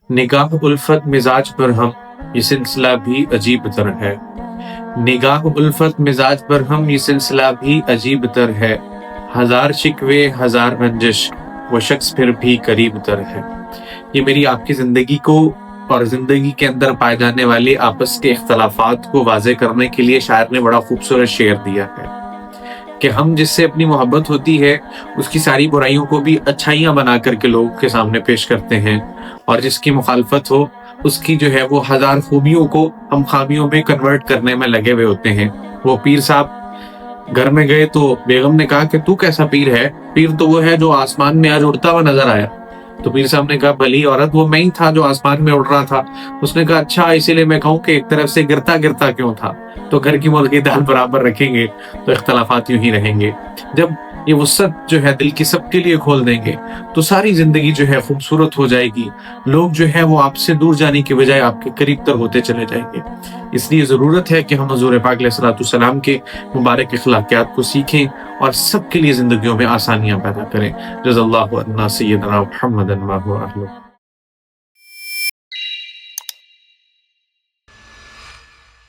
نگاہ الفت مزاج پر ہم یہ سلسلہ بھی عجیب تر ہے۔ نگاہ الفت مزاج پر ہم یہ سلسلہ بھی عجیب تر ہے۔ ہزار شکوے ہزار رنجش وہ شخص پھر بھی قریب تر ہے۔ یہ میری آپ کی زندگی کو اور زندگی کے اندر پائے جانے والے آپس کے اختلافات کو واضح کرنے کے لیے شاعر نے بڑا خوبصورت شعر دیا ہے کہ ہم جس سے اپنی محبت ہوتی ہے اس کی ساری برائیوں کو بھی اچھائیاں بنا کر کے لوگوں کے سامنے پیش کرتے ہیں، اور جس کی مخالفت ہو اس کی جو ہے وہ ہزار خوبیوں کو ہم خامیوں میں کنورٹ کرنے میں لگے ہوئے ہوتے ہیں۔ وہ پیر صاحب گھر میں گئے تو بیگم نے کہا کہ تو کیسا پیر ہے؟ پیر تو وہ ہے جو آسمان میں آج اڑتا ہوا نظر آیا۔ تو پیر صاحب نے کہا بھلی عورت، وہ میں ہی تھا جو آسمان میں اڑ رہا تھا۔ اس نے کہا اچھا، اسی لیے میں کہوں کہ ایک طرف سے گرتا گرتا کیوں تھا؟ تو گھر کی مرغی دال برابر رکھیں گے تو اختلافات یوں ہی رہیں گے۔ جب یہ وسعت جو ہے دل کی سب کے لیے کھول دیں گے تو ساری زندگی جو ہے خوبصورت ہو جائے گی۔ لوگ جو ہے وہ آپ سے دور جانے کی بجائے آپ کے قریب تر ہوتے چلے جائیں گے۔ اس لیے ضرورت ہے کہ ہم حضور پاک علیہ الصلوۃ والسلام کے مبارک اخلاقیات کو سیکھیں اور سب کے لیے زندگیوں میں آسانیاں پیدا کریں۔ جزا اللہ عنا سیدنا محمد ما هو اہلہ۔